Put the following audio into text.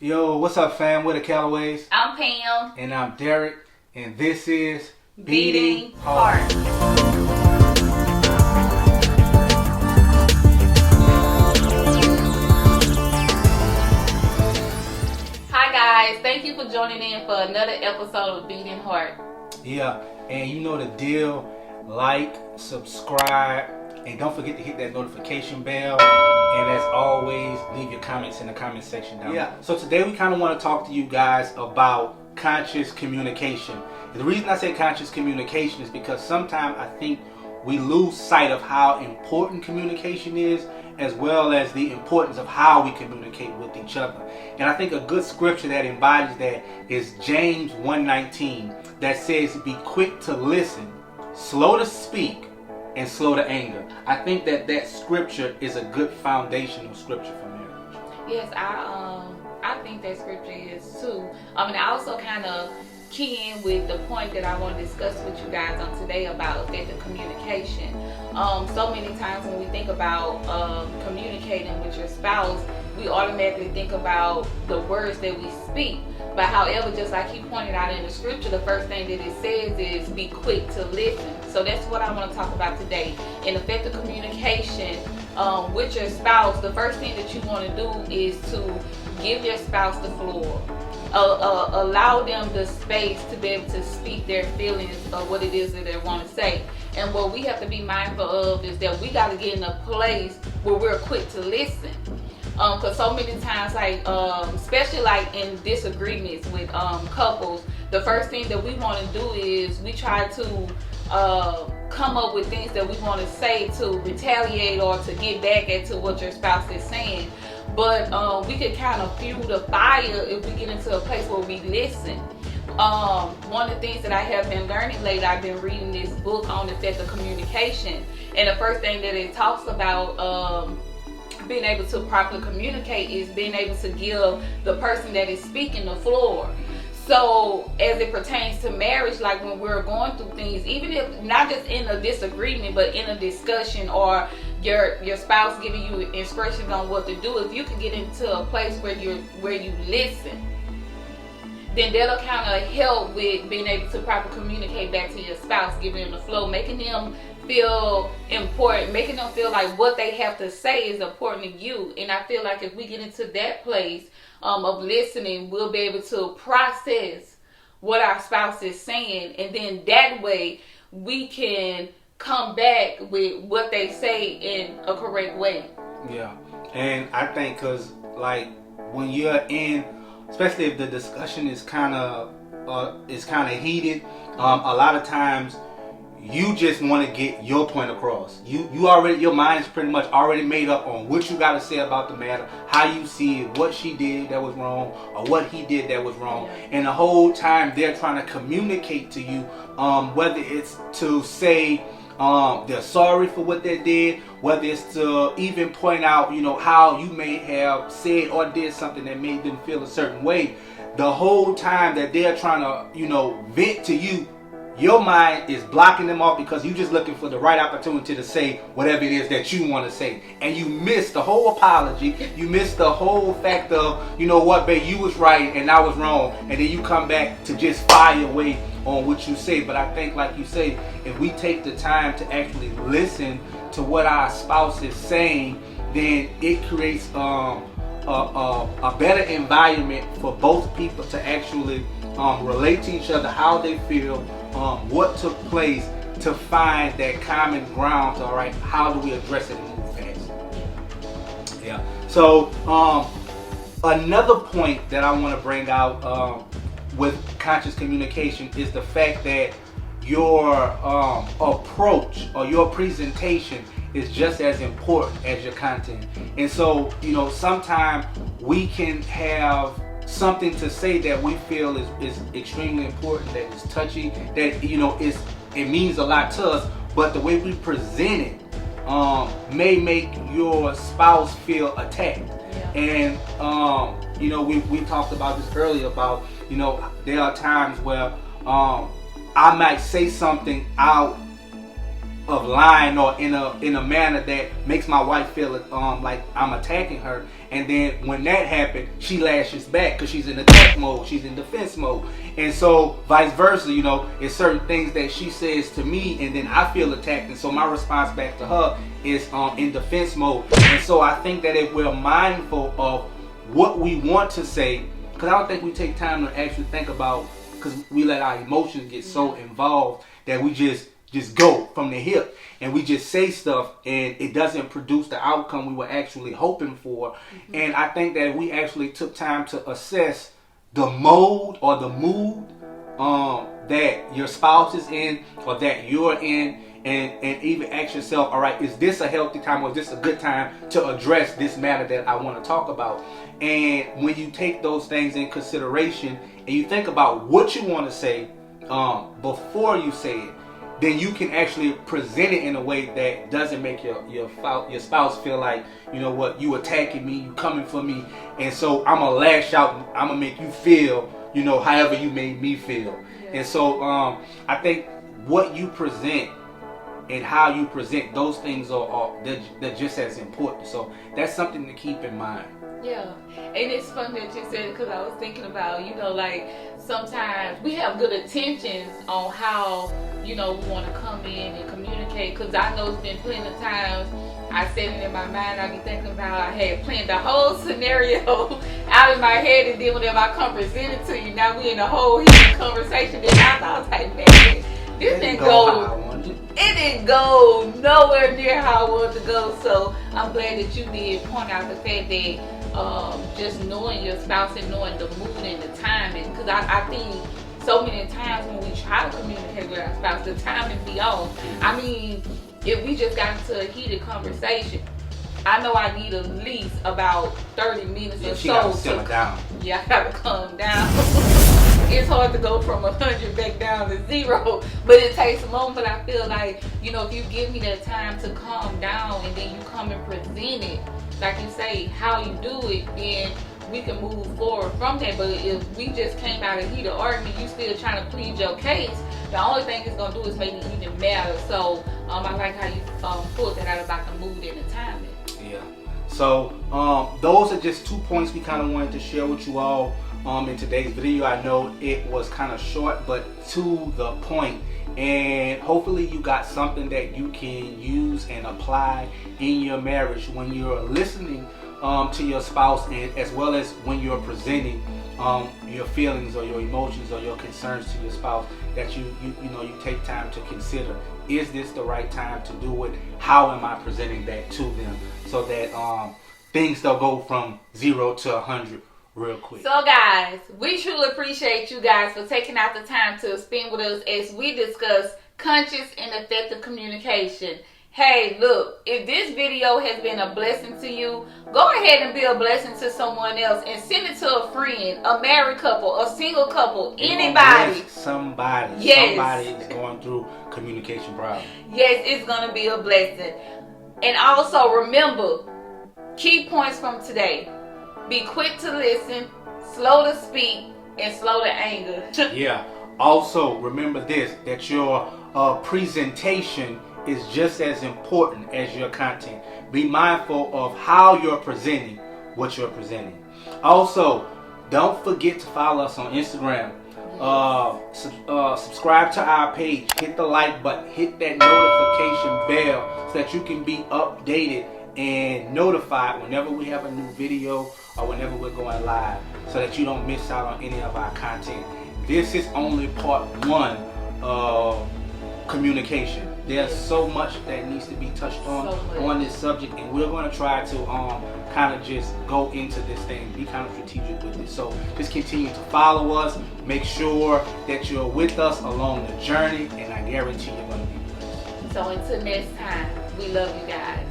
Yo, what's up, fam? We're the Callaways. I'm Pam. And I'm Derek. And this is BeatingHeart. Hi guys, thank you for joining in for another episode of BeatingHeart. Yeah, and you know the deal. Like, subscribe, and don't forget to hit that notification bell. And as always, leave your comments in the comment section down below. So today we kind of want to talk to you guys about conscious communication. And the reason I say conscious communication is because sometimes I think we lose sight of how important communication is, as well as the importance of how we communicate with each other. And I think a good scripture that embodies that is James 1:19, that says, "Be quick to listen, slow to speak, and slow to anger." I think that scripture is a good foundational scripture for marriage. Yes, I think that scripture is too. I also kind of key in with the point that I want to discuss with you guys on today about effective communication. So many times when we think about communicating with your spouse, we automatically think about the words that we speak. But however, just like he pointed out in the scripture, the first thing that it says is be quick to listen. So that's what I want to talk about today. In effective communication with your spouse, the first thing that you want to do is to give your spouse the floor. Allow them the space to be able to speak their feelings of what it is that they want to say. And what we have to be mindful of is that we got to get in a place where we're quick to listen. Because so many times, especially in disagreements with couples, the first thing that we want to do is we try to come up with things that we want to say to retaliate or to get back at to what your spouse is saying. But we could kind of fuel the fire if we get into a place where we listen. One of the things that I have been learning lately, I've been reading this book on effective communication, and the first thing that it talks about being able to properly communicate is being able to give the person that is speaking the floor. So as it pertains to marriage, like when we're going through things, even if not just in a disagreement, but in a discussion, or your spouse giving you instructions on what to do, if you can get into a place where you listen, then that'll kind of help with being able to properly communicate back to your spouse, giving them the flow, making them feel important, making them feel like what they have to say is important to you. And I feel like if we get into that place of listening, we'll be able to process what our spouse is saying, and then that way we can come back with what they say in a correct way. Yeah, and I think because when you're in, especially if the discussion is kind of heated, a lot of times you just want to get your point across. You already, your mind is pretty much already made up on what you got to say about the matter, how you see it, what she did that was wrong, or what he did that was wrong. And the whole time they're trying to communicate to you, whether it's to say they're sorry for what they did, whether it's to even point out, how you may have said or did something that made them feel a certain way. The whole time that they're trying to, vent to you, your mind is blocking them off because you're just looking for the right opportunity to say whatever it is that you want to say. And you miss the whole apology. You miss the whole fact of, you know what, babe, you was right and I was wrong. And then you come back to just fire away on what you say. But I think, like you say, if we take the time to actually listen to what our spouse is saying, then it creates a better environment for both people to actually relate to each other, how they feel, what took place, to find that common ground. All right, how do we address it and move past it? Yeah. So another point that I want to bring out with conscious communication is the fact that your approach or your presentation is just as important as your content. And so, sometimes we can have something to say that we feel is extremely important, that is touchy, that it means a lot to us, but the way we present it may make your spouse feel attacked. And we talked about this earlier about there are times where I might say something out of lying or in a manner that makes my wife feel like I'm attacking her, and then when that happens, she lashes back because she's in attack mode, she's in defense mode, and so vice versa. It's certain things that she says to me, and then I feel attacked, and so my response back to her is in defense mode. And so I think that if we're mindful of what we want to say, because I don't think we take time to actually think about, because we let our emotions get so involved that we just go from the hip and we just say stuff and it doesn't produce the outcome we were actually hoping for. Mm-hmm. And I think that we actually took time to assess the mode or the mood that your spouse is in or that you're in, and even ask yourself, all right, is this a healthy time or is this a good time to address this matter that I want to talk about? And when you take those things in consideration and you think about what you want to say before you say it, then you can actually present it in a way that doesn't make your spouse feel like, you know what, you attacking me, you coming for me, and so I'm gonna lash out, I'm gonna make you feel, however you made me feel. Yeah. And so I think what you present and how you present, those things they're just as important. So that's something to keep in mind. Yeah, and it's funny that you said it, because I was thinking about, like sometimes we have good intentions on how, we want to come in and communicate, because I know it's been plenty of times I said it in my mind, I be thinking about, I had planned the whole scenario out in my head, and then whenever I come present it to you, now we in a whole heated conversation, then I was like, man, this didn't go. It didn't go nowhere near how I wanted to go. So I'm glad that you did point out the fact that just knowing your spouse and knowing the mood and the timing, because I think so many times when we try to communicate with our spouse, the timing be off. I mean, if we just got into a heated conversation, I know I need at least about 30 minutes or so to simmer down. Yeah, I gotta calm down. It's hard to go from 100 back down to 0, but it takes a moment. But I feel like, if you give me that time to calm down and then you come and present it, like you say, how you do it, then we can move forward from that. But if we just came out of heated argument, you still trying to plead your case, the only thing it's going to do is make it even matter. So I like how you pulled that out about the mood and the timing. Yeah. So those are just 2 points we kind of wanted to share with you all in today's video. I know it was kind of short, but to the point, and hopefully you got something that you can use and apply in your marriage when you're listening to your spouse, and as well as when you're presenting your feelings or your emotions or your concerns to your spouse, that you take time to consider, is this the right time to do it? How am I presenting that to them, so that things don't go from 0 to 100 real quick. So guys, we truly appreciate you guys for taking out the time to spend with us as we discuss conscious and effective communication. Hey, look, if this video has been a blessing to you, go ahead and be a blessing to someone else and send it to a friend, a married couple, a single couple, anybody. Somebody. Yes. Somebody is going through communication problems. Yes, it's going to be a blessing. And also remember, key points from today. Be quick to listen, slow to speak, and slow to anger. Yeah. Also, remember this, that your presentation is just as important as your content. Be mindful of how you're presenting what you're presenting. Also, don't forget to follow us on Instagram. Subscribe to our page. Hit the like button. Hit that notification bell so that you can be updated and notified whenever we have a new video or whenever we're going live, so that you don't miss out on any of our content. This is only part 1 of communication. There's so much that needs to be touched on this subject, and we're going to try to kind of just go into this thing, be kind of strategic with it. So just continue to follow us, make sure that you're with us along the journey, and I guarantee you're going to be blessed. So until next time, we love you guys.